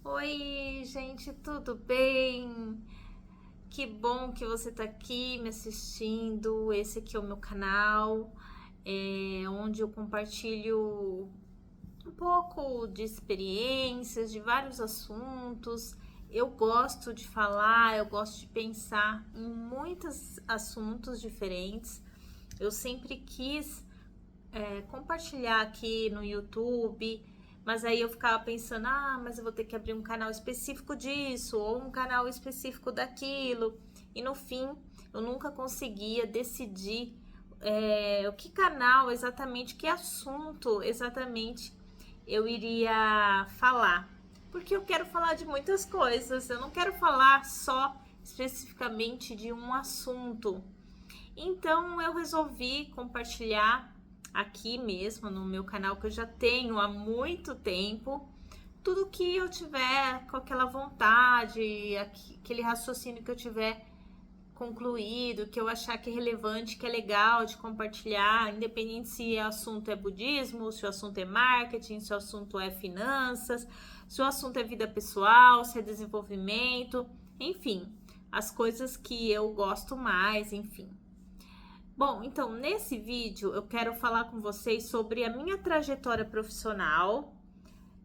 Oi, gente, tudo bem? Que bom que você tá aqui me assistindo. Esse aqui é o meu canal, onde eu compartilho um pouco de experiências, de vários assuntos. Eu gosto de falar, eu gosto de pensar em muitos assuntos diferentes. Eu sempre quis compartilhar aqui no YouTube, mas aí eu ficava pensando, mas eu vou ter que abrir um canal específico disso, ou um canal específico daquilo, e no fim eu nunca conseguia decidir o que canal exatamente, que assunto exatamente eu iria falar, porque eu quero falar de muitas coisas, eu não quero falar só especificamente de um assunto. Então eu resolvi compartilhar aqui mesmo no meu canal, que eu já tenho há muito tempo, tudo que eu tiver com aquela vontade, aquele raciocínio que eu tiver concluído, que eu achar que é relevante, que é legal de compartilhar, independente se o assunto é budismo, se o assunto é marketing, se o assunto é finanças, se o assunto é vida pessoal, se é desenvolvimento, enfim, as coisas que eu gosto mais, enfim. Bom, então nesse vídeo eu quero falar com vocês sobre a minha trajetória profissional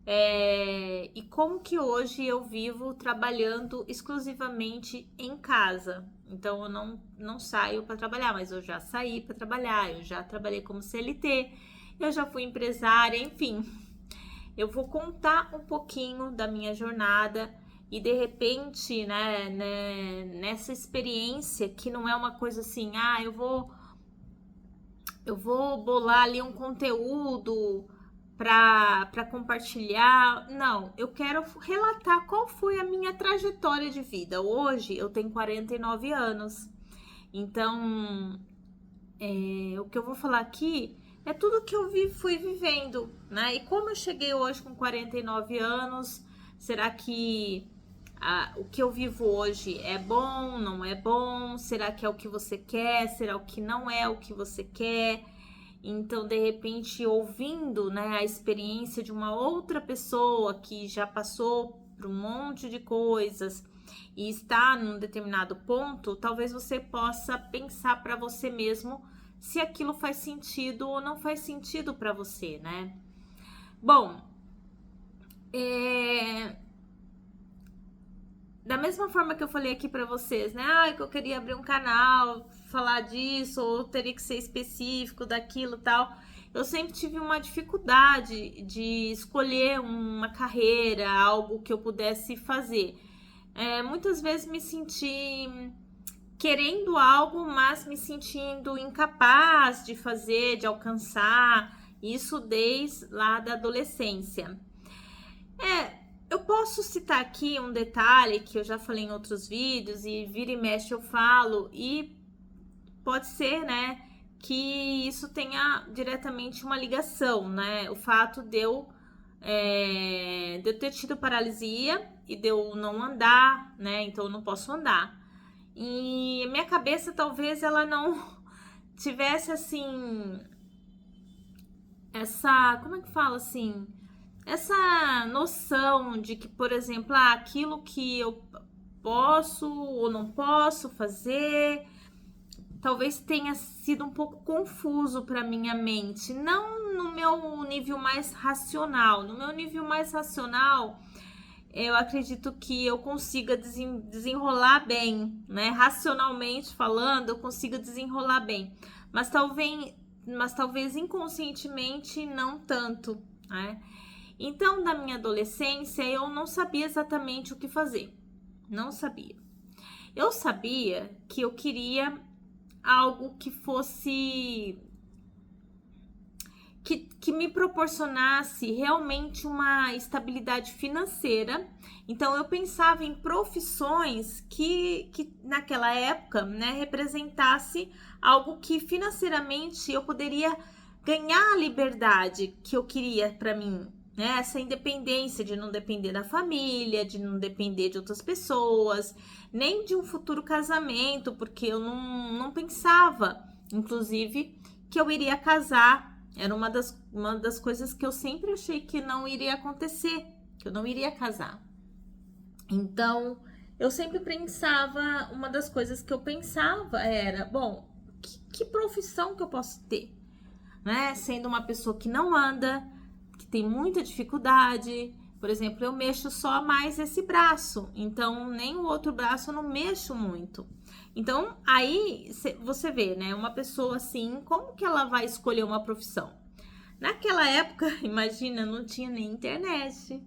e como que hoje eu vivo trabalhando exclusivamente em casa. Então eu não saio para trabalhar, mas eu já saí para trabalhar, eu já trabalhei como CLT, eu já fui empresária, enfim. Eu vou contar um pouquinho da minha jornada e de repente, nessa experiência que não é uma coisa assim, eu vou bolar ali um conteúdo para compartilhar. Não, eu quero relatar qual foi a minha trajetória de vida. Hoje eu tenho 49 anos, então o que eu vou falar aqui é tudo que eu fui vivendo, né? E como eu cheguei hoje com 49 anos, será que o que eu vivo hoje é bom, não é bom? Será que é o que você quer? Será o que não é o que você quer? Então, de repente, ouvindo, né, a experiência de uma outra pessoa que já passou por um monte de coisas e está num determinado ponto, talvez você possa pensar para você mesmo se aquilo faz sentido ou não faz sentido para você, né? Bom, da mesma forma que eu falei aqui para vocês, né? Que eu queria abrir um canal, falar disso, ou teria que ser específico daquilo tal. Eu sempre tive uma dificuldade de escolher uma carreira, algo que eu pudesse fazer. Muitas vezes me senti querendo algo, mas me sentindo incapaz de fazer, de alcançar. Isso desde lá da adolescência. Eu posso citar aqui um detalhe que eu já falei em outros vídeos e vira e mexe eu falo, e pode ser, né, que isso tenha diretamente uma ligação, né? O fato de eu ter tido paralisia e de eu não andar, né? Então eu não posso andar. E minha cabeça talvez ela não tivesse assim como é que fala assim? Essa noção de que, por exemplo, aquilo que eu posso ou não posso fazer, talvez tenha sido um pouco confuso para minha mente, não no meu nível mais racional. No meu nível mais racional, eu acredito que eu consiga desenrolar bem, né? Racionalmente falando, eu consiga desenrolar bem, mas talvez inconscientemente não tanto, né? Então, da minha adolescência, eu não sabia exatamente o que fazer. Não sabia. Eu sabia que eu queria algo que fosse que me proporcionasse realmente uma estabilidade financeira. Então eu pensava em profissões que naquela época, né, representasse algo que financeiramente eu poderia ganhar a liberdade que eu queria para mim, né? Essa independência de não depender da família, de não depender de outras pessoas, nem de um futuro casamento, porque eu não pensava, inclusive, que eu iria casar. Era uma das coisas que eu sempre achei que não iria acontecer, que eu não iria casar. Então, eu sempre pensava, uma das coisas que eu pensava era, bom, que profissão que eu posso ter, né? Sendo uma pessoa que não anda, que tem muita dificuldade. Por exemplo, eu mexo só mais esse braço, então nem o outro braço eu não mexo muito. Então, aí você vê, né? Uma pessoa assim, como que ela vai escolher uma profissão? Naquela época, imagina, não tinha nem internet,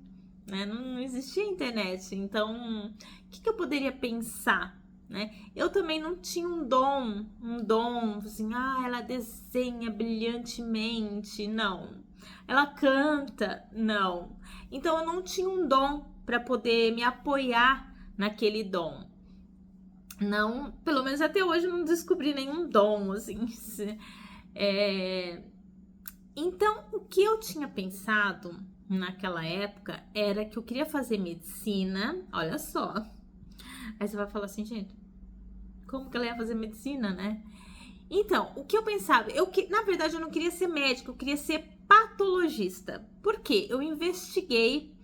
né? Não existia internet. Então, o que eu poderia pensar, né? Eu também não tinha um dom, assim, ela desenha brilhantemente, não. Ela canta, não. Então, eu não tinha um dom para poder me apoiar naquele dom. Não, pelo menos até hoje eu não descobri nenhum dom, assim. Então, o que eu tinha pensado naquela época era que eu queria fazer medicina, olha só. Aí você vai falar assim, gente, como que ela ia fazer medicina, né? Então, o que eu pensava, na verdade eu não queria ser médico, eu queria ser patologista. Por quê? Eu investiguei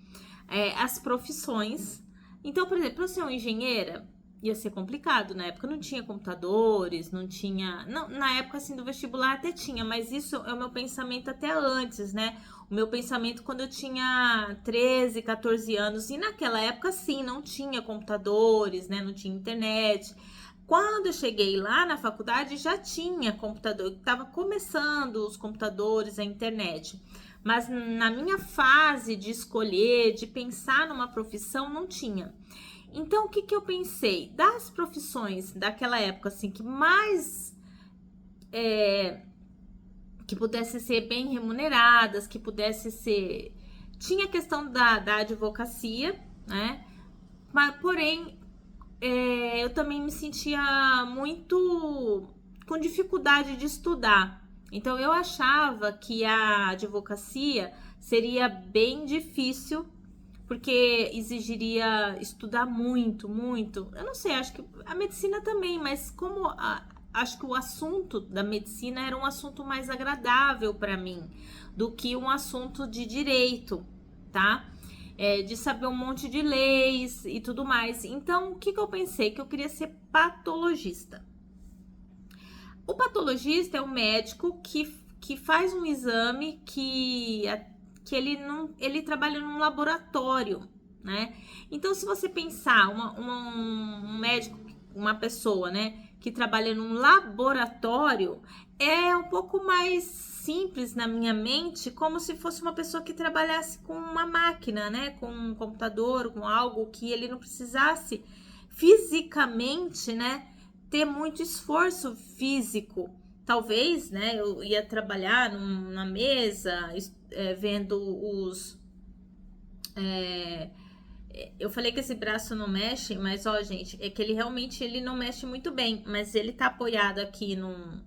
as profissões. Então, por exemplo, para eu ser uma engenheira, ia ser complicado. Na época não tinha computadores, não tinha. Não, na época assim do vestibular até tinha, mas isso é o meu pensamento até antes, né? O meu pensamento quando eu tinha 13, 14 anos. E naquela época, sim, não tinha computadores, né? Não tinha internet. Quando eu cheguei lá na faculdade, já tinha computador, estava começando os computadores, a internet. Mas na minha fase de escolher, de pensar numa profissão, não tinha. Então, o que eu pensei? Das profissões daquela época, assim, que mais que pudesse ser bem remuneradas, que pudesse ser. Tinha a questão da advocacia, né? Mas, porém, eu também me sentia muito com dificuldade de estudar. Então, eu achava que a advocacia seria bem difícil, porque exigiria estudar muito, muito. Eu não sei, acho que a medicina também, mas acho que o assunto da medicina era um assunto mais agradável para mim do que um assunto de direito, tá? De saber um monte de leis e tudo mais. Então, o que eu pensei? Que eu queria ser patologista. O patologista é o médico que faz um exame que ele trabalha num laboratório, né? Então, se você pensar um médico, uma pessoa, né, que trabalha num laboratório, é um pouco mais simples na minha mente, como se fosse uma pessoa que trabalhasse com uma máquina, né, com um computador, com algo que ele não precisasse fisicamente, né, ter muito esforço físico. Talvez, né, eu ia trabalhar na mesa, vendo os. Eu falei que esse braço não mexe, mas ó, gente, é que ele realmente ele não mexe muito bem, mas ele tá apoiado aqui no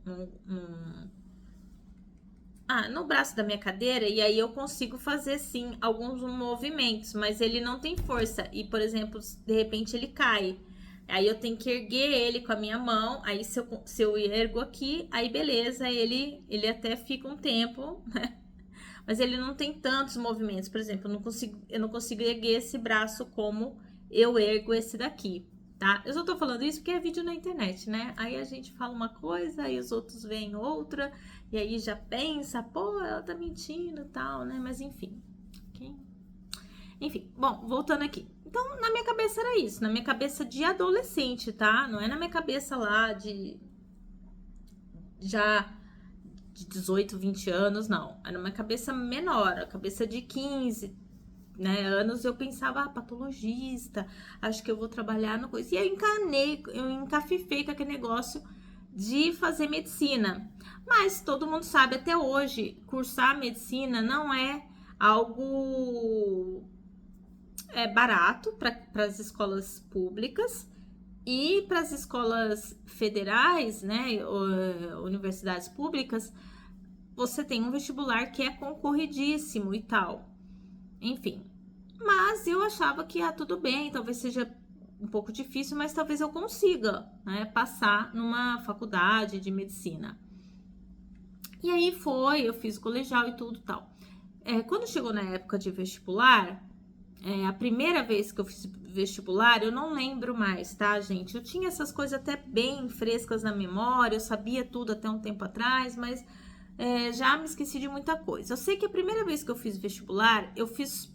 braço da minha cadeira, e aí eu consigo fazer sim alguns movimentos, mas ele não tem força. E, por exemplo, de repente ele cai. Aí eu tenho que erguer ele com a minha mão. Aí se eu ergo aqui, aí beleza, ele até fica um tempo, né? Mas ele não tem tantos movimentos. Por exemplo, eu não consigo erguer esse braço como eu ergo esse daqui, tá? Eu só tô falando isso porque é vídeo na internet, né? Aí a gente fala uma coisa, aí os outros veem outra, e aí já pensa, pô, ela tá mentindo e tal, né? Mas enfim. Okay? Enfim, bom, voltando aqui. Então, na minha cabeça era isso, na minha cabeça de adolescente, tá? Não é na minha cabeça lá de já de 18, 20 anos, não. Era uma cabeça menor, a cabeça de 15, né, anos. Eu pensava, patologista, acho que eu vou trabalhar no coisa. E eu encafifei com aquele negócio de fazer medicina. Mas todo mundo sabe até hoje, cursar medicina não é algo barato para as escolas públicas. E para as escolas federais, né, universidades públicas, você tem um vestibular que é concorridíssimo e tal. Enfim, mas eu achava que tudo bem, talvez seja um pouco difícil, mas talvez eu consiga, né, passar numa faculdade de medicina. E aí eu fiz o colegial e tudo tal. Quando chegou na época de vestibular, a primeira vez que eu fiz vestibular, eu não lembro mais, tá, gente? Eu tinha essas coisas até bem frescas na memória, eu sabia tudo até um tempo atrás, mas já me esqueci de muita coisa. Eu sei que a primeira vez que eu fiz vestibular, eu fiz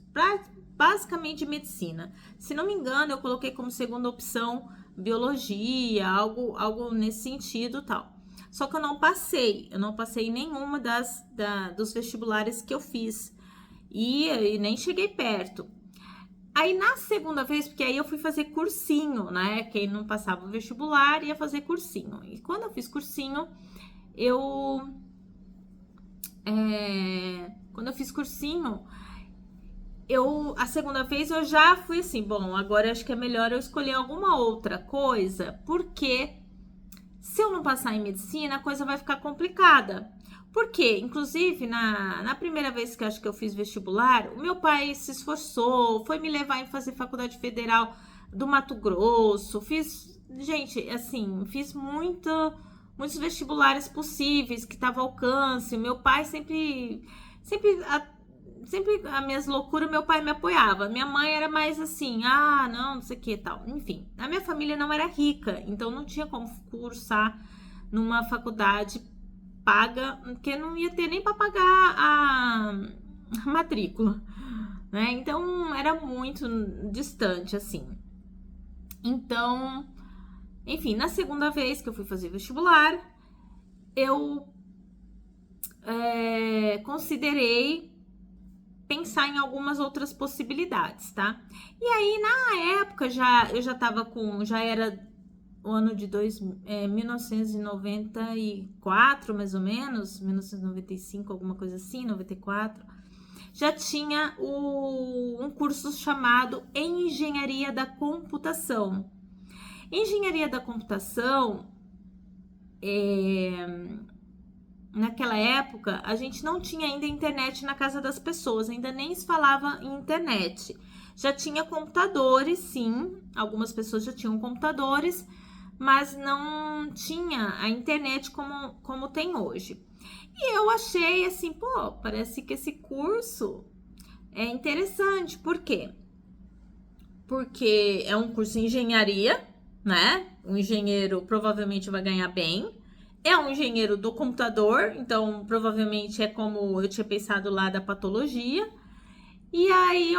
basicamente medicina. Se não me engano, eu coloquei como segunda opção biologia, algo nesse sentido, tal. Só que eu não passei em nenhuma dos vestibulares que eu fiz. E nem cheguei perto. Aí na segunda vez, porque aí eu fui fazer cursinho, né? Quem não passava o vestibular ia fazer cursinho. E quando eu fiz cursinho, a segunda vez eu já fui assim, bom, agora eu acho que é melhor eu escolher alguma outra coisa, porque se eu não passar em medicina, a coisa vai ficar complicada. Porque, inclusive, na primeira vez que eu acho que eu fiz vestibular, o meu pai se esforçou, foi me levar em fazer faculdade federal do Mato Grosso, fiz muitos vestibulares possíveis que estavam ao alcance. Meu pai sempre as minhas loucuras, meu pai me apoiava. Minha mãe era mais assim, não sei o que tal. Enfim, a minha família não era rica, então não tinha como cursar numa faculdade paga, porque não ia ter nem para pagar a matrícula, né? Então era muito distante, assim. Então, enfim, na segunda vez que eu fui fazer vestibular, eu considerei pensar em algumas outras possibilidades, tá? E aí, na época, já era o ano de 1994, mais ou menos, 1995, alguma coisa assim, 94, já tinha um curso chamado Engenharia da Computação. Engenharia da Computação, naquela época, a gente não tinha ainda internet na casa das pessoas, ainda nem se falava em internet. Já tinha computadores, sim, algumas pessoas já tinham computadores, mas não tinha a internet como tem hoje. E eu achei assim, parece que esse curso é interessante. Por quê? Porque é um curso de engenharia, né? O engenheiro provavelmente vai ganhar bem. É um engenheiro do computador, então provavelmente é como eu tinha pensado lá da patologia. E aí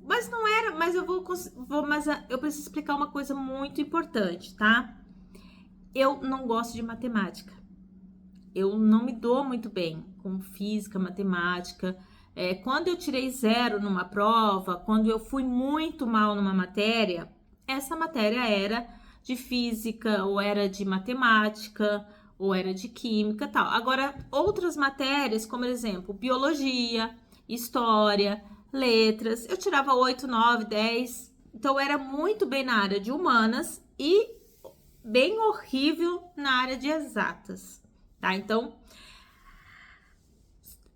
mas não era, mas eu preciso explicar uma coisa muito importante, tá? Eu não gosto de matemática. Eu não me dou muito bem com física, matemática. Quando eu tirei 0 numa prova, quando eu fui muito mal numa matéria, essa matéria era de física, ou era de matemática, ou era de química, tal. Agora, outras matérias, como exemplo, biologia, história, letras, eu tirava 8, 9, 10. Então, eu era muito bem na área de humanas e bem horrível na área de exatas, tá? Então,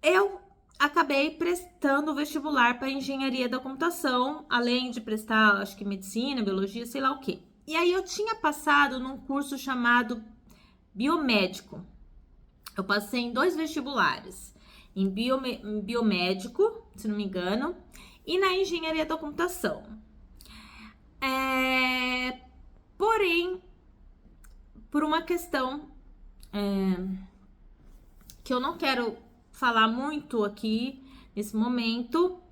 eu acabei prestando o vestibular para engenharia da computação, além de prestar, acho que medicina, biologia, sei lá o quê. E aí eu tinha passado num curso chamado biomédico. Eu passei em 2 vestibulares, em biomédico, se não me engano, e na engenharia da computação. Porém, por uma questão que eu não quero falar muito aqui nesse momento,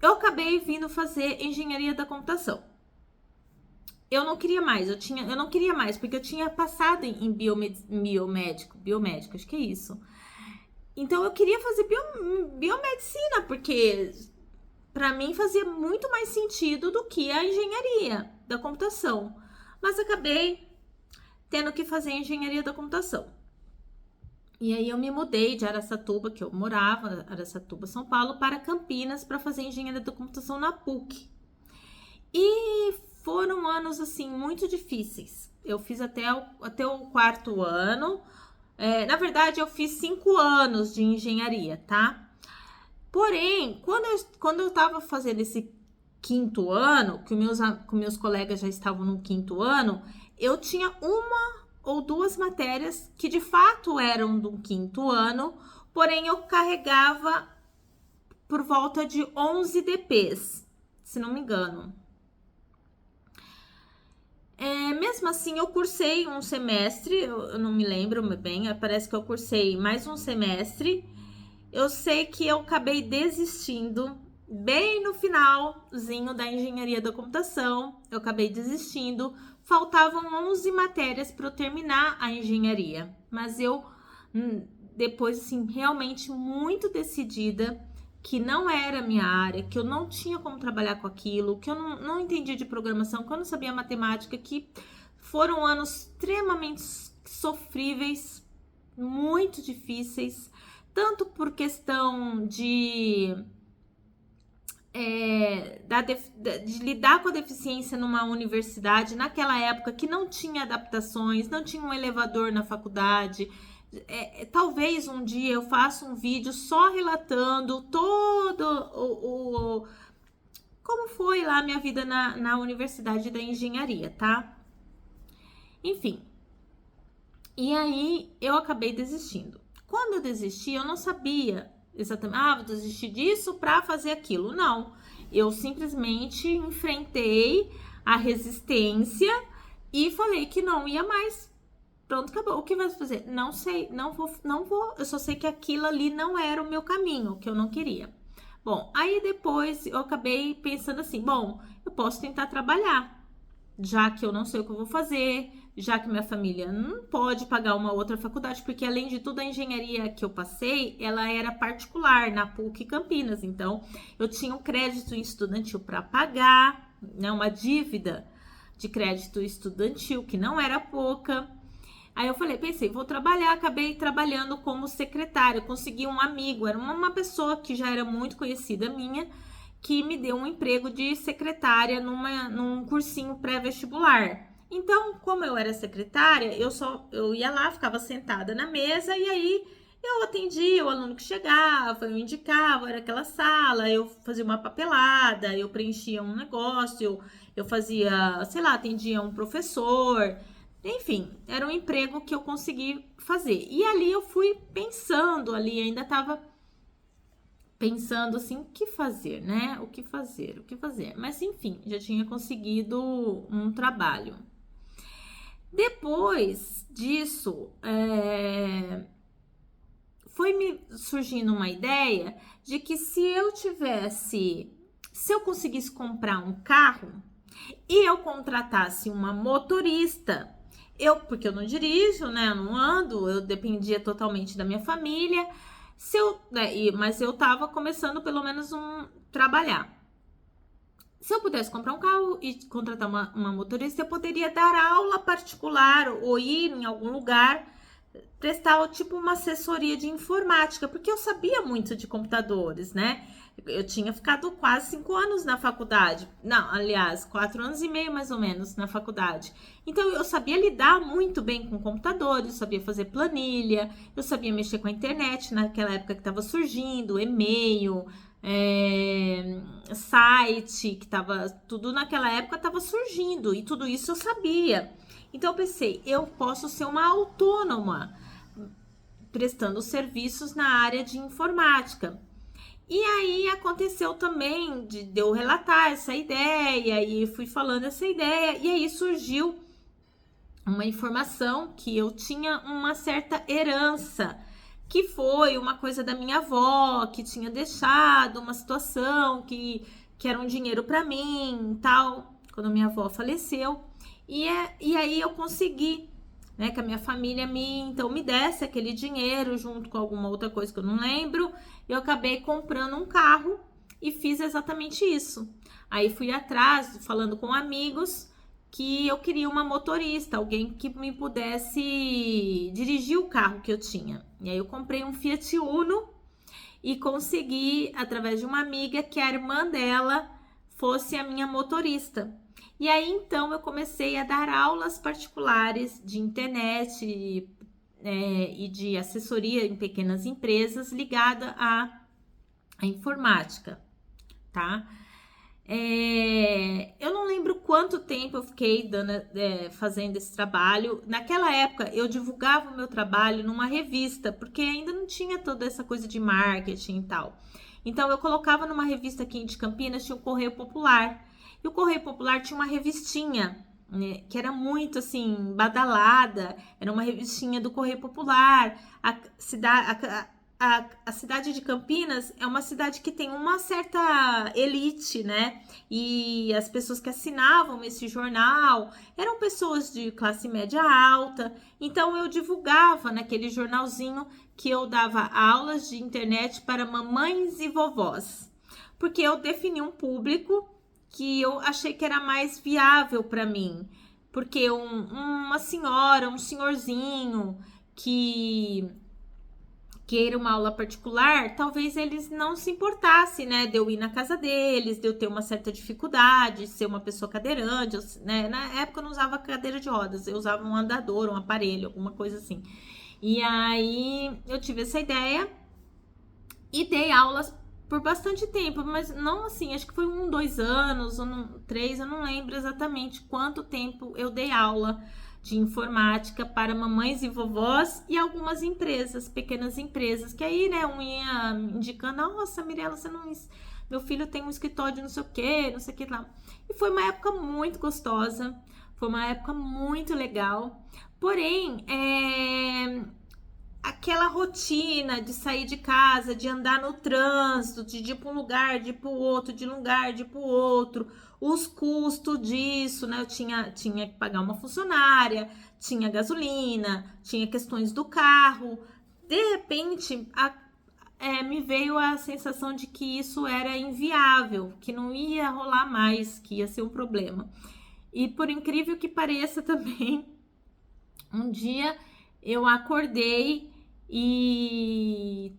eu acabei vindo fazer engenharia da computação. Eu não queria mais, porque eu tinha passado em biomédico, acho que é isso. Então eu queria fazer biomedicina, porque para mim fazia muito mais sentido do que a engenharia da computação. Mas acabei tendo que fazer engenharia da computação. E aí eu me mudei de Araçatuba, que eu morava, Araçatuba, São Paulo, para Campinas para fazer engenharia da computação na PUC. E foram anos assim muito difíceis. Eu fiz até o 4º ano. Na verdade, eu fiz 5 anos de engenharia, tá? Porém, quando eu tava fazendo esse 5º ano, que meus colegas já estavam no 5º ano, eu tinha 1 ou 2 matérias que de fato eram do 5º ano, porém eu carregava por volta de 11 DPs, se não me engano. Mesmo assim, eu cursei um semestre, eu não me lembro bem, parece que eu cursei mais um semestre. Eu sei que eu acabei desistindo bem no finalzinho da engenharia da computação, eu acabei desistindo. Faltavam 11 matérias para eu terminar a engenharia, mas eu, depois, assim, realmente muito decidida que não era minha área, que eu não tinha como trabalhar com aquilo, que eu não entendia de programação, que eu não sabia matemática, que foram anos extremamente sofríveis, muito difíceis, tanto por questão de lidar com a deficiência numa universidade, naquela época que não tinha adaptações, não tinha um elevador na faculdade. Talvez um dia eu faça um vídeo só relatando todo como foi lá a minha vida na Universidade da Engenharia, tá? Enfim, e aí eu acabei desistindo. Quando eu desisti, eu não sabia exatamente, vou desistir disso para fazer aquilo. Não, eu simplesmente enfrentei a resistência e falei que não ia mais. Pronto, acabou. O que vai fazer? Não sei, não vou. Eu só sei que aquilo ali não era o meu caminho, que eu não queria. Bom, aí depois eu acabei pensando assim, bom, eu posso tentar trabalhar, já que eu não sei o que eu vou fazer, já que minha família não pode pagar uma outra faculdade, porque além de tudo a engenharia que eu passei, ela era particular na PUC Campinas, então eu tinha um crédito estudantil para pagar, né, uma dívida de crédito estudantil que não era pouca. Aí eu pensei, vou trabalhar, acabei trabalhando como secretária, consegui um amigo, era uma pessoa que já era muito conhecida minha, que me deu um emprego de secretária num cursinho pré-vestibular. Então, como eu era secretária, eu ia lá, ficava sentada na mesa e aí eu atendia o aluno que chegava, eu indicava, era aquela sala, eu fazia uma papelada, eu preenchia um negócio, eu fazia, sei lá, atendia um professor. Enfim, era um emprego que eu consegui fazer. E ali eu fui pensando, ainda estava pensando assim, o que fazer, né? O que fazer. Mas enfim, já tinha conseguido um trabalho. Depois disso, foi me surgindo uma ideia de que se eu conseguisse comprar um carro e eu contratasse uma motorista, porque eu não dirijo, né? Eu não ando, eu dependia totalmente da minha família. Mas eu tava começando pelo menos trabalhar. Se eu pudesse comprar um carro e contratar uma motorista, eu poderia dar aula particular ou ir em algum lugar, prestar tipo uma assessoria de informática, porque eu sabia muito de computadores, né? Eu tinha ficado quase 5 anos na faculdade. Não, aliás, 4 anos e meio mais ou menos na faculdade. Então, eu sabia lidar muito bem com computadores, eu sabia fazer planilha, eu sabia mexer com a internet naquela época que estava surgindo, e-mail, site, que estava tudo naquela época estava surgindo e tudo isso eu sabia. Então, eu pensei, eu posso ser uma autônoma prestando serviços na área de informática. E aí aconteceu também de eu relatar essa ideia e fui falando essa ideia, e aí surgiu uma informação que eu tinha uma certa herança, que foi uma coisa da minha avó, que tinha deixado uma situação que era um dinheiro para mim, tal, quando minha avó faleceu. E aí eu consegui, né, que a minha família me desse aquele dinheiro junto com alguma outra coisa que eu não lembro. Eu acabei comprando um carro e fiz exatamente isso. Aí fui atrás, falando com amigos, que eu queria uma motorista, alguém que me pudesse dirigir o carro que eu tinha. E aí eu comprei um Fiat Uno e consegui, através de uma amiga, que a irmã dela fosse a minha motorista. E aí, então, eu comecei a dar aulas particulares de internet e de assessoria em pequenas empresas ligada à informática, tá? Eu não lembro quanto tempo eu fiquei fazendo esse trabalho. Naquela época, eu divulgava o meu trabalho numa revista, porque ainda não tinha toda essa coisa de marketing e tal. Então eu colocava numa revista aqui de Campinas, tinha o Correio Popular. E o Correio Popular tinha uma revistinha, né, que era muito assim, badalada, era uma revistinha do Correio Popular. A cidade de Campinas é uma cidade que tem uma certa elite, né? E as pessoas que assinavam esse jornal eram pessoas de classe média alta. Então eu divulgava naquele jornalzinho que eu dava aulas de internet para mamães e vovós, porque eu defini um público que eu achei que era mais viável para mim, porque uma senhora, um senhorzinho que queira uma aula particular, talvez eles não se importassem, né, de eu ir na casa deles, de eu ter uma certa dificuldade, ser uma pessoa cadeirante, né, na época eu não usava cadeira de rodas, eu usava um andador, um aparelho, alguma coisa assim. E aí eu tive essa ideia e dei aulas por bastante tempo, mas não assim, acho que foi 2 anos, ou 3, eu não lembro exatamente quanto tempo eu dei aula de informática para mamães e vovós e algumas empresas, pequenas empresas, que aí, né, um ia indicando, nossa, Mirella, você não... Meu filho tem um escritório de não sei o que lá. E foi uma época muito gostosa, foi uma época muito legal. Porém, aquela rotina de sair de casa, de andar no trânsito, de ir para um lugar, de ir para o outro, de um lugar, de ir para o outro, os custos disso, né? Eu tinha que pagar uma funcionária, tinha gasolina, tinha questões do carro. De repente, me veio a sensação de que isso era inviável, que não ia rolar mais, que ia ser um problema. E por incrível que pareça também, um dia eu acordei e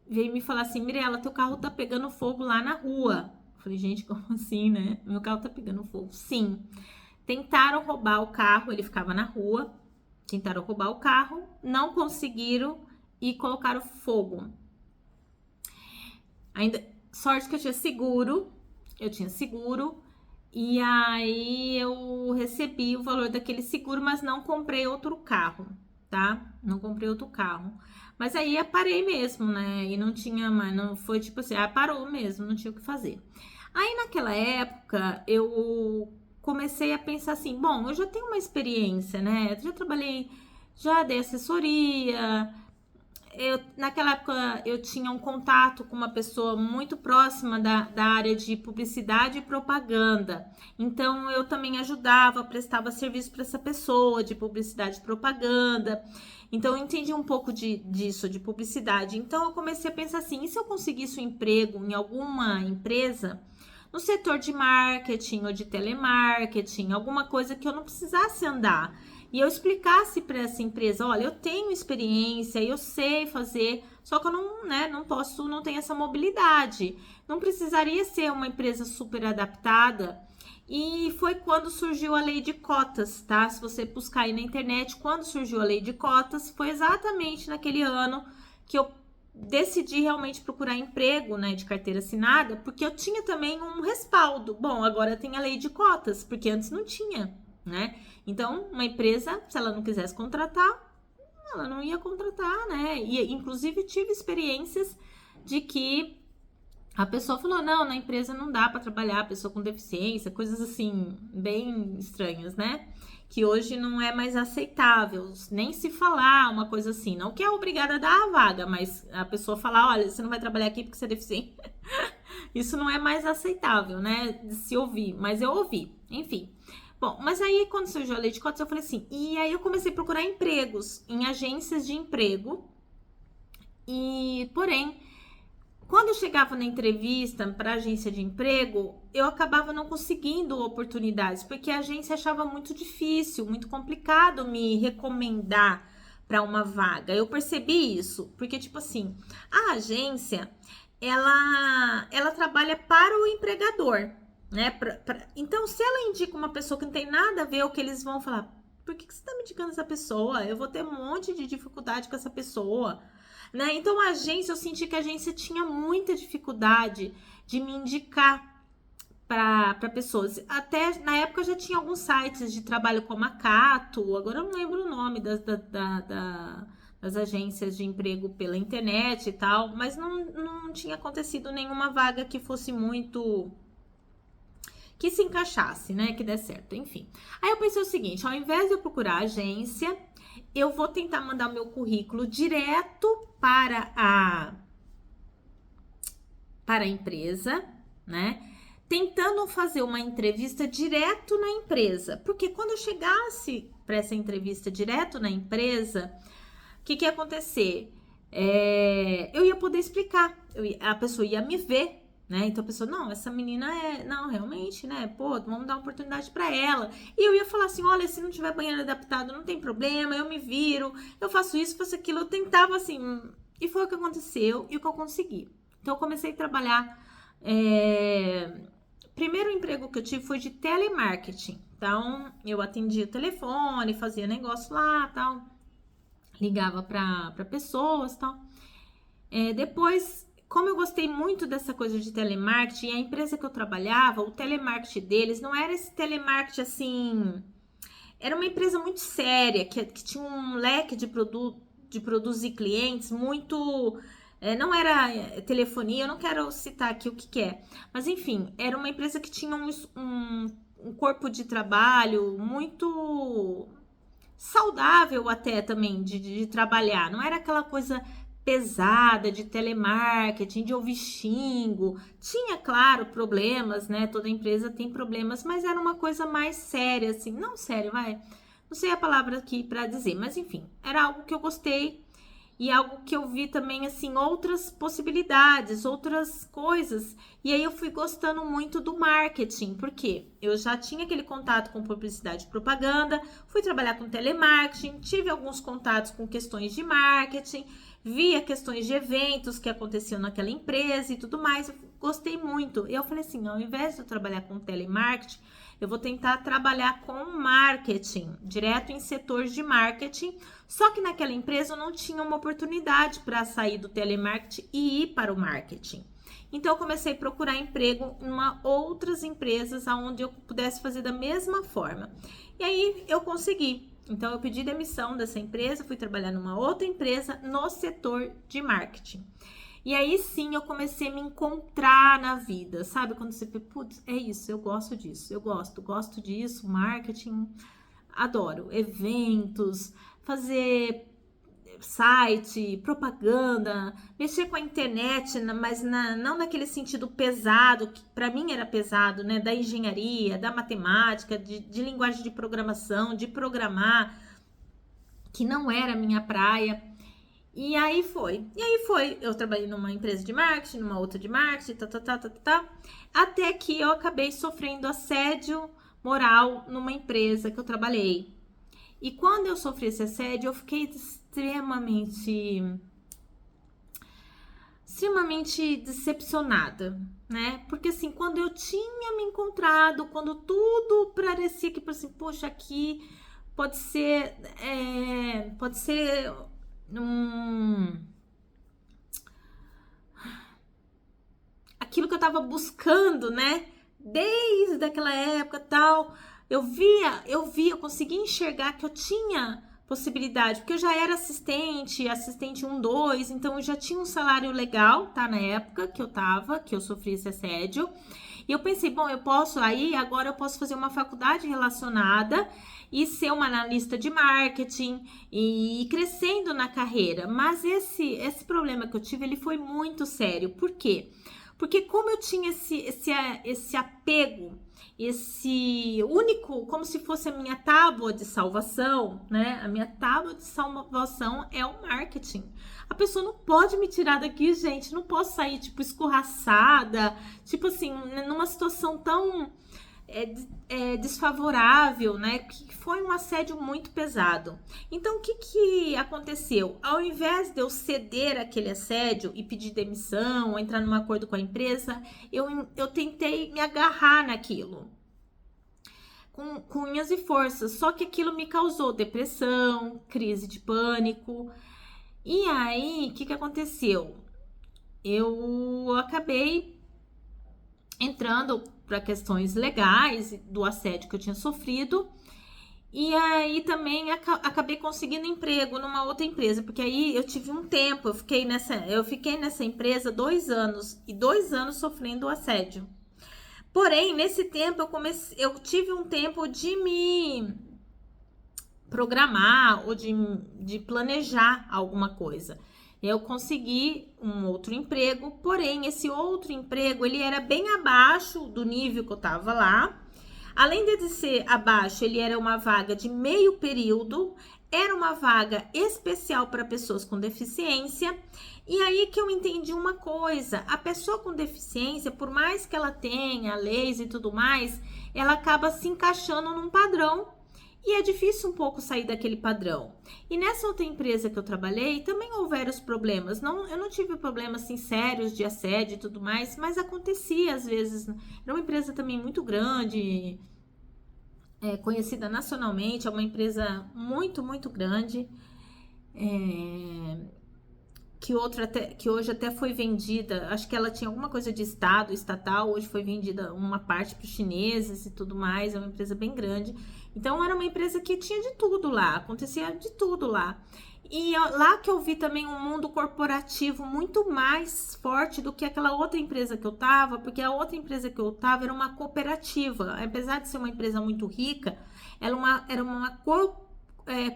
veio me falar assim, Mirella, teu carro tá pegando fogo lá na rua. Eu falei, gente, como assim, né? Meu carro tá pegando fogo. Sim. Tentaram roubar o carro, ele ficava na rua. Tentaram roubar o carro, não conseguiram e colocaram fogo. Ainda, sorte que eu tinha seguro. E aí eu recebi o valor daquele seguro, mas não comprei outro carro, tá? Não comprei outro carro. Mas aí eu parei mesmo, né? E não tinha mais, não foi tipo assim, parou mesmo, não tinha o que fazer. Aí naquela época eu comecei a pensar assim, bom, eu já tenho uma experiência, né? Eu já trabalhei, já dei assessoria, naquela época eu tinha um contato com uma pessoa muito próxima da área de publicidade e propaganda. Então eu também ajudava, prestava serviço para essa pessoa de publicidade e propaganda. Então eu entendi um pouco disso, de publicidade. Então eu comecei a pensar assim, e se eu conseguisse um emprego em alguma empresa no setor de marketing ou de telemarketing, alguma coisa que eu não precisasse andar? E eu explicasse para essa empresa, olha, eu tenho experiência, eu sei fazer, só que eu não, né, não posso, não tenho essa mobilidade. Não precisaria ser uma empresa super adaptada. E foi quando surgiu a lei de cotas, tá? Se você buscar aí na internet, quando surgiu a lei de cotas, foi exatamente naquele ano que eu decidi realmente procurar emprego, né, de carteira assinada, porque eu tinha também um respaldo. Bom, agora tem a lei de cotas, porque antes não tinha, né? Então, uma empresa, se ela não quisesse contratar, ela não ia contratar, né? E, inclusive, tive experiências de que a pessoa falou, não, na empresa não dá para trabalhar, pessoa com deficiência, coisas assim, bem estranhas, né? Que hoje não é mais aceitável, nem se falar uma coisa assim, não que é obrigada a dar a vaga, mas a pessoa falar, olha, você não vai trabalhar aqui porque você é deficiente. Isso não é mais aceitável, né? De se ouvir, mas eu ouvi, enfim. Bom, mas aí quando surgiu a lei de cotas, eu falei assim, e aí eu comecei a procurar empregos em agências de emprego. E, porém, quando eu chegava na entrevista para agência de emprego, eu acabava não conseguindo oportunidades, porque a agência achava muito difícil, muito complicado me recomendar para uma vaga. Eu percebi isso, porque tipo assim, a agência, ela trabalha para o empregador, né? Então, se ela indica uma pessoa que não tem nada a ver, o que eles vão falar, por que você está me indicando essa pessoa? Eu vou ter um monte de dificuldade com essa pessoa, né? Então, a agência, eu senti que a agência tinha muita dificuldade de me indicar para pessoas. Até na época já tinha alguns sites de trabalho como a Cato, agora eu não lembro o nome as agências de emprego pela internet e tal, mas não tinha acontecido nenhuma vaga que fosse muito... que se encaixasse, né, que desse certo, enfim. Aí eu pensei o seguinte, ao invés de eu procurar agência, eu vou tentar mandar o meu currículo direto para a empresa, né, tentando fazer uma entrevista direto na empresa, porque quando eu chegasse para essa entrevista direto na empresa, o que ia acontecer? Eu ia poder explicar, a pessoa ia me ver, né? Então a pessoa, não, essa menina não, realmente, né? Pô, vamos dar uma oportunidade para ela. E eu ia falar assim, olha, se não tiver banheiro adaptado, não tem problema, eu me viro, eu faço isso, faço aquilo, eu tentava assim, e foi o que aconteceu e o que eu consegui. Então eu comecei a trabalhar, primeiro emprego que eu tive foi de telemarketing. Então eu atendia o telefone, fazia negócio lá, tal, ligava para pessoas, tal. Depois, como eu gostei muito dessa coisa de telemarketing, a empresa que eu trabalhava, o telemarketing deles não era esse telemarketing assim, era uma empresa muito séria, que tinha um leque de produzir clientes muito... não era telefonia, eu não quero citar aqui o que é, mas enfim, era uma empresa que tinha um corpo de trabalho muito saudável até também de trabalhar, não era aquela coisa pesada de telemarketing, de ouvir xingo. Tinha, claro, problemas, né? Toda empresa tem problemas, mas era uma coisa mais séria, assim. Não sério, vai. Não sei a palavra aqui para dizer, mas enfim, era algo que eu gostei e algo que eu vi também, assim, outras possibilidades, outras coisas. E aí eu fui gostando muito do marketing, porque eu já tinha aquele contato com publicidade e propaganda, fui trabalhar com telemarketing, tive alguns contatos com questões de marketing, via questões de eventos que aconteciam naquela empresa e tudo mais. Eu gostei muito. Eu falei assim, ao invés de eu trabalhar com telemarketing, eu vou tentar trabalhar com marketing, direto em setores de marketing. Só que naquela empresa eu não tinha uma oportunidade para sair do telemarketing e ir para o marketing. Então eu comecei a procurar emprego em outras empresas onde eu pudesse fazer da mesma forma. E aí eu consegui. Então eu pedi demissão dessa empresa, fui trabalhar numa outra empresa no setor de marketing. E aí sim eu comecei a me encontrar na vida, sabe? Quando você pensa, putz, é isso, eu gosto disso, eu gosto disso, marketing, adoro, eventos, fazer site, propaganda, mexer com a internet, mas não naquele sentido pesado, que para mim era pesado, né? Da engenharia, da matemática, de linguagem de programação, de programar, que não era a minha praia. E aí foi. Eu trabalhei numa empresa de marketing, numa outra de marketing, até que eu acabei sofrendo assédio moral numa empresa que eu trabalhei. E quando eu sofri esse assédio, eu fiquei extremamente decepcionada, né? Porque assim, quando eu tinha me encontrado, quando tudo parecia que, assim, poxa, aqui pode ser aquilo que eu tava buscando, né? Desde aquela época tal, eu consegui enxergar que eu tinha possibilidade, porque eu já era assistente 1, 2, então eu já tinha um salário legal, tá? Na época que eu sofri esse assédio. E eu pensei, bom, agora eu posso fazer uma faculdade relacionada e ser uma analista de marketing e ir crescendo na carreira. Mas esse problema que eu tive, ele foi muito sério. Por quê? Porque como eu tinha esse apego, esse único, como se fosse a minha tábua de salvação, né? A minha tábua de salvação é o marketing. A pessoa não pode me tirar daqui, gente. Não posso sair, tipo, escorraçada, tipo assim, numa situação tão desfavorável, né? Que foi um assédio muito pesado. Então, o que aconteceu? Ao invés de eu ceder aquele assédio e pedir demissão ou entrar num acordo com a empresa, eu tentei me agarrar naquilo com unhas e forças. Só que aquilo me causou depressão, crise de pânico. E aí, o que aconteceu? Eu acabei entrando para questões legais do assédio que eu tinha sofrido E aí também acabei conseguindo emprego numa outra empresa, porque aí eu tive um tempo, eu fiquei nessa empresa 2 anos, e 2 anos sofrendo assédio. Porém, nesse tempo eu tive um tempo de me programar ou de planejar alguma coisa. Eu consegui um outro emprego, porém esse outro emprego ele era bem abaixo do nível que eu estava lá. Além de ser abaixo, ele era uma vaga de meio período, era uma vaga especial para pessoas com deficiência. E aí que eu entendi uma coisa: a pessoa com deficiência, por mais que ela tenha leis e tudo mais, ela acaba se encaixando num padrão. E é difícil um pouco sair daquele padrão. E nessa outra empresa que eu trabalhei, também houveram os problemas. Não, eu não tive problemas assim sérios de assédio e tudo mais, mas acontecia às vezes. Era uma empresa também muito grande, conhecida nacionalmente, é uma empresa muito, muito grande. Que hoje até foi vendida, acho que ela tinha alguma coisa de estatal, hoje foi vendida uma parte para os chineses e tudo mais, é uma empresa bem grande. Então era uma empresa que tinha de tudo lá, acontecia de tudo lá. E lá que eu vi também um mundo corporativo muito mais forte do que aquela outra empresa que eu tava, porque a outra empresa que eu tava era uma cooperativa, apesar de ser uma empresa muito rica, era uma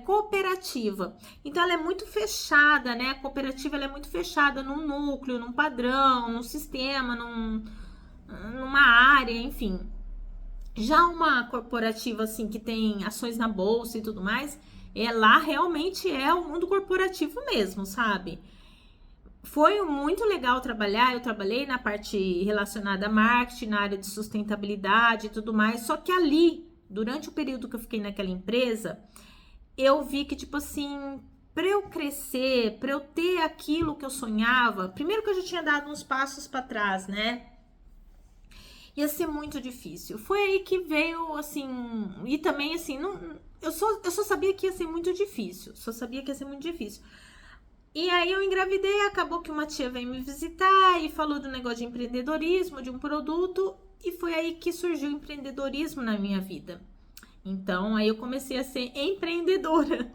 cooperativa. Então ela é muito fechada, né? A cooperativa ela é muito fechada num núcleo, num padrão, num sistema, numa área, enfim. Já uma corporativa assim que tem ações na bolsa e tudo mais, lá realmente é o mundo corporativo mesmo, sabe? Foi muito legal trabalhar, eu trabalhei na parte relacionada a marketing, na área de sustentabilidade e tudo mais, só que ali, durante o período que eu fiquei naquela empresa, eu vi que, tipo assim, para eu crescer, para eu ter aquilo que eu sonhava, primeiro que eu já tinha dado uns passos para trás, né? Ia ser muito difícil. Foi aí que veio, assim, e também, assim, não, eu só sabia que ia ser muito difícil, só sabia que ia ser muito difícil. E aí eu engravidei, acabou que uma tia veio me visitar e falou do negócio de empreendedorismo, de um produto, e foi aí que surgiu o empreendedorismo na minha vida. Então, aí eu comecei a ser empreendedora.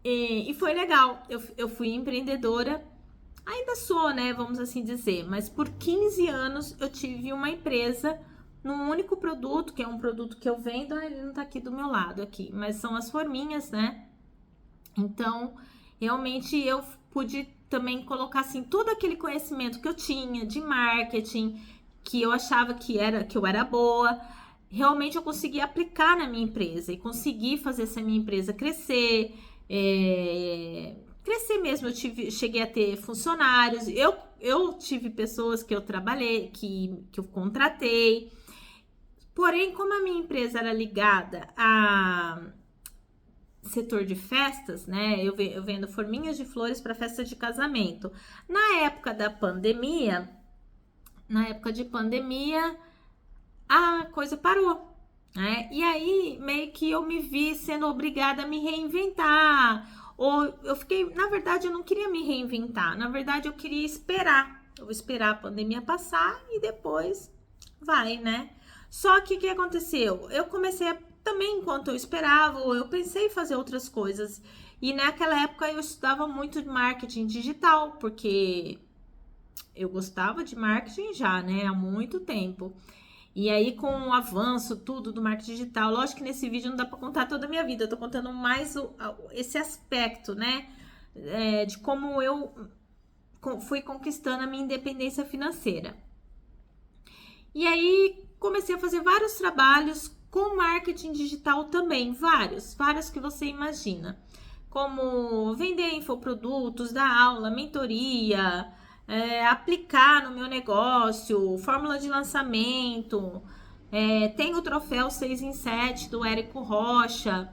E foi legal. Eu fui empreendedora, ainda sou, né? Vamos assim dizer, mas por 15 anos eu tive uma empresa num único produto, que é um produto que eu vendo. Ah, ele não tá aqui do meu lado, aqui, mas são as forminhas, né? Então, realmente eu pude também colocar assim todo aquele conhecimento que eu tinha de marketing, que eu achava que eu era boa, realmente eu consegui aplicar na minha empresa e consegui fazer essa minha empresa crescer, crescer mesmo. Cheguei a ter funcionários, eu tive pessoas que eu trabalhei, que eu contratei. Porém, como a minha empresa era ligada a setor de festas, né? Eu vendo forminhas de flores para festa de casamento. Na época de pandemia, a coisa parou, né? E aí meio que eu me vi sendo obrigada a me reinventar. Ou eu fiquei, na verdade, eu não queria me reinventar. Na verdade, eu queria esperar. Eu vou esperar a pandemia passar e depois vai, né? Só que o que aconteceu? Eu comecei a, também, enquanto eu esperava, eu pensei em fazer outras coisas. E naquela época eu estudava muito de marketing digital, porque eu gostava de marketing já, né? Há muito tempo. E aí, com o avanço tudo do marketing digital, lógico que nesse vídeo não dá para contar toda a minha vida, eu tô contando mais esse aspecto, né? De como eu fui conquistando a minha independência financeira. E aí comecei a fazer vários trabalhos com marketing digital também, vários que você imagina. Como vender infoprodutos, dar aula, mentoria, aplicar no meu negócio, fórmula de lançamento. Tem o troféu 6 em 7 do Érico Rocha,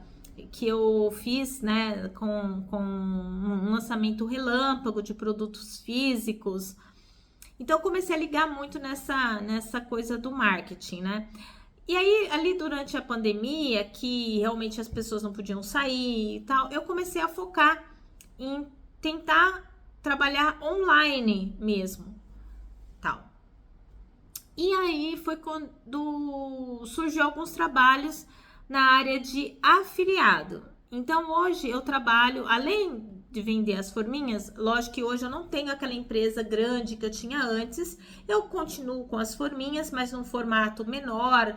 que eu fiz, né, com um lançamento relâmpago de produtos físicos. Então, eu comecei a ligar muito nessa coisa do marketing, né? E aí, ali durante a pandemia, que realmente as pessoas não podiam sair e tal, eu comecei a focar em tentar trabalhar online mesmo, tal. E aí foi quando surgiu alguns trabalhos na área de afiliado. Então, hoje eu trabalho, além de vender as forminhas, lógico que hoje eu não tenho aquela empresa grande que eu tinha antes, eu continuo com as forminhas, mas num formato menor,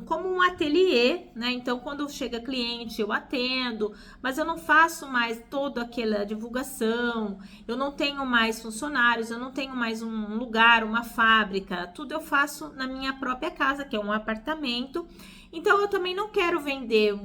como um ateliê, né? Então, quando chega cliente, eu atendo, mas eu não faço mais toda aquela divulgação, eu não tenho mais funcionários, eu não tenho mais um lugar, uma fábrica, tudo eu faço na minha própria casa, que é um apartamento. Então, eu também não quero vender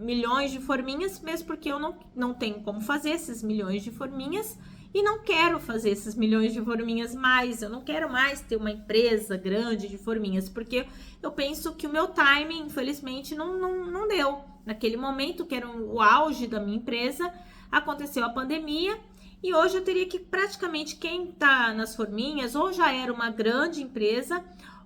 milhões de forminhas, mesmo porque eu não tenho como fazer esses milhões de forminhas e não quero fazer esses milhões de forminhas mais. Eu não quero mais ter uma empresa grande de forminhas, porque eu penso que o meu timing, infelizmente, não deu. Naquele momento, que era o auge da minha empresa, aconteceu a pandemia e hoje eu teria que praticamente quem tá nas forminhas ou já era uma grande empresa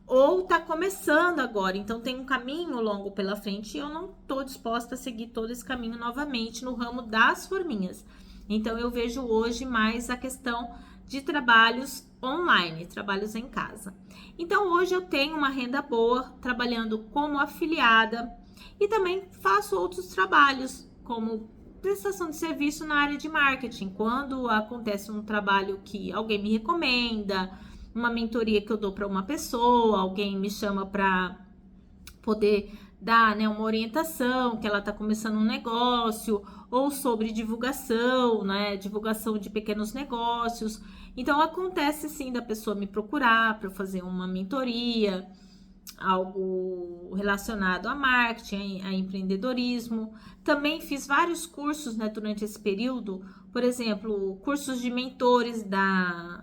ou tá começando agora, então tem um caminho longo pela frente e eu não tô disposta a seguir todo esse caminho novamente no ramo das forminhas. Então eu vejo hoje mais a questão de trabalhos online, trabalhos em casa. Então hoje eu tenho uma renda boa trabalhando como afiliada e também faço outros trabalhos como prestação de serviço na área de marketing. Quando acontece um trabalho que alguém me recomenda, uma mentoria que eu dou para uma pessoa, alguém me chama para poder dar, né, uma orientação, que ela está começando um negócio, ou sobre divulgação, né, divulgação de pequenos negócios. Então, acontece sim da pessoa me procurar para fazer uma mentoria, algo relacionado a marketing, a empreendedorismo. Também fiz vários cursos, né, durante esse período, por exemplo, cursos de mentores da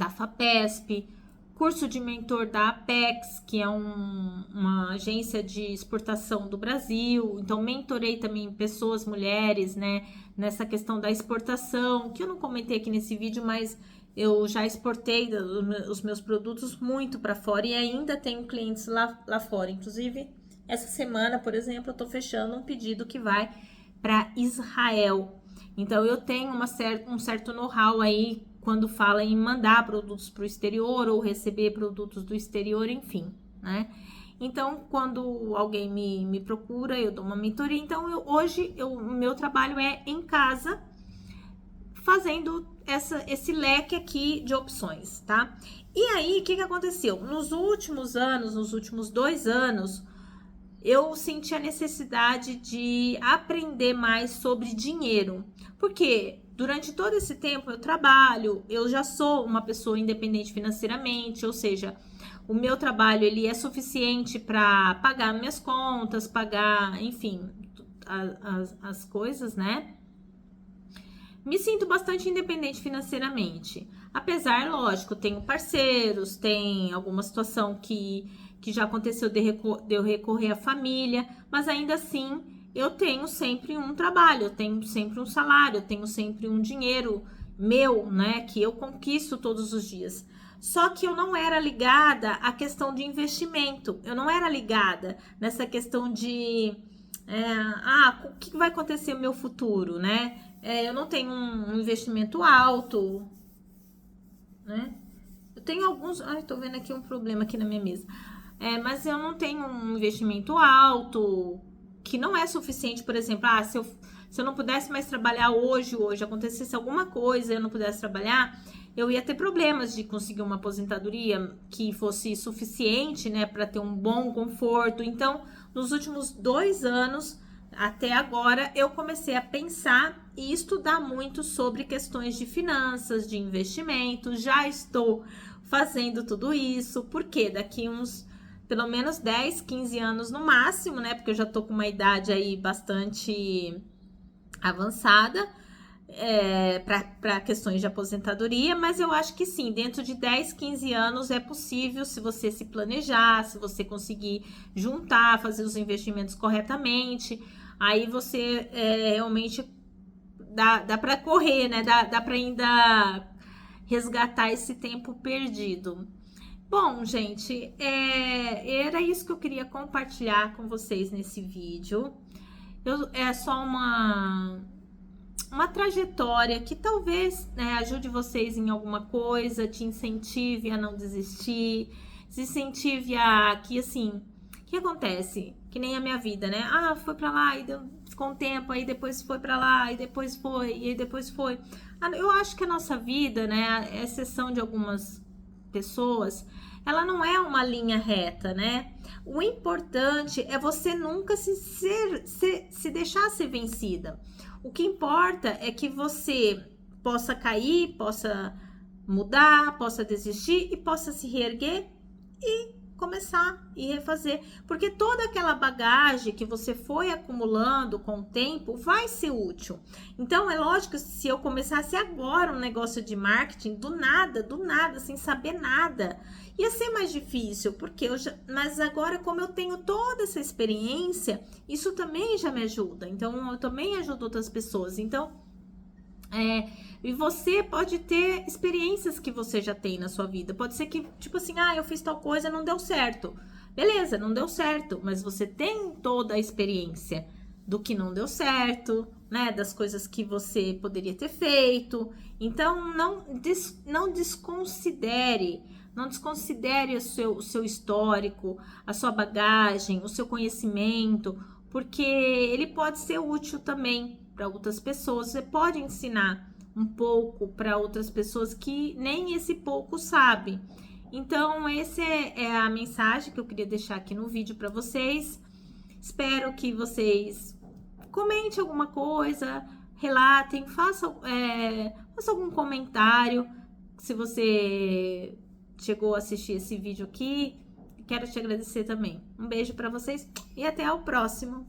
FAPESP, curso de mentor da Apex, que é uma agência de exportação do Brasil. Então, mentorei também pessoas, mulheres, né, nessa questão da exportação, que eu não comentei aqui nesse vídeo, mas eu já exportei os meus produtos muito para fora e ainda tenho clientes lá fora. Inclusive, essa semana, por exemplo, eu tô fechando um pedido que vai para Israel. Então, eu tenho um certo know-how aí quando fala em mandar produtos para o exterior ou receber produtos do exterior, enfim, né? Então, quando alguém me procura, eu dou uma mentoria. Então, hoje, o meu trabalho é em casa, fazendo esse leque aqui de opções, tá? E aí, o que aconteceu? Nos últimos 2 anos, eu senti a necessidade de aprender mais sobre dinheiro. Porque durante todo esse tempo eu trabalho, eu já sou uma pessoa independente financeiramente, ou seja, o meu trabalho ele é suficiente para pagar minhas contas, pagar, enfim, as coisas, né? Me sinto bastante independente financeiramente. Apesar, lógico, tenho parceiros, tem alguma situação que já aconteceu de eu recorrer à família, mas ainda assim eu tenho sempre um trabalho, eu tenho sempre um salário, eu tenho sempre um dinheiro meu, né, que eu conquisto todos os dias. Só que eu não era ligada à questão de investimento, eu não era ligada nessa questão de o que vai acontecer no meu futuro, né? Eu não tenho um investimento alto, né? Eu tenho alguns... tô vendo aqui um problema aqui na minha mesa. Mas eu não tenho um investimento alto, que não é suficiente, por exemplo, se eu não pudesse mais trabalhar hoje, acontecesse alguma coisa e eu não pudesse trabalhar, eu ia ter problemas de conseguir uma aposentadoria que fosse suficiente, né, para ter um bom conforto. Então, nos últimos 2 anos, até agora, eu comecei a pensar e estudar muito sobre questões de finanças, de investimento. Já estou fazendo tudo isso, porque daqui uns pelo menos 10, 15 anos no máximo, né? Porque eu já tô com uma idade aí bastante avançada para questões de aposentadoria, mas eu acho que sim, dentro de 10, 15 anos é possível, se você se planejar, se você conseguir juntar, fazer os investimentos corretamente, aí você realmente dá para correr, né? Dá para ainda resgatar esse tempo perdido. Bom, gente, era isso que eu queria compartilhar com vocês nesse vídeo. É só uma trajetória que talvez, né, ajude vocês em alguma coisa, te incentive a não desistir, se incentive a que, assim, o que acontece? que nem a minha vida, né? Ah, foi pra lá e deu com o tempo, aí depois foi pra lá e depois foi, e aí depois foi. Eu acho que a nossa vida, né, a exceção de algumas pessoas, ela não é uma linha reta, né? O importante é você nunca se deixar ser vencida. O que importa é que você possa cair, possa mudar, possa desistir e possa se reerguer e começar e refazer, porque toda aquela bagagem que você foi acumulando com o tempo vai ser útil. Então é lógico que se eu começasse agora um negócio de marketing do nada, sem saber nada, ia ser mais difícil, porque mas agora como eu tenho toda essa experiência, isso também já me ajuda. Então eu também ajudo outras pessoas. Então e você pode ter experiências que você já tem na sua vida. Pode ser que, tipo assim, eu fiz tal coisa e não deu certo. Beleza, não deu certo, mas você tem toda a experiência do que não deu certo, né? Das coisas que você poderia ter feito. Então, não desconsidere o seu histórico, a sua bagagem, o seu conhecimento, porque ele pode ser útil também para outras pessoas. Você pode ensinar um pouco para outras pessoas que nem esse pouco sabe. Então, essa é a mensagem que eu queria deixar aqui no vídeo para vocês. Espero que vocês comentem alguma coisa, relatem, faça algum comentário. Se você chegou a assistir esse vídeo aqui, quero te agradecer também. Um beijo para vocês e até o próximo.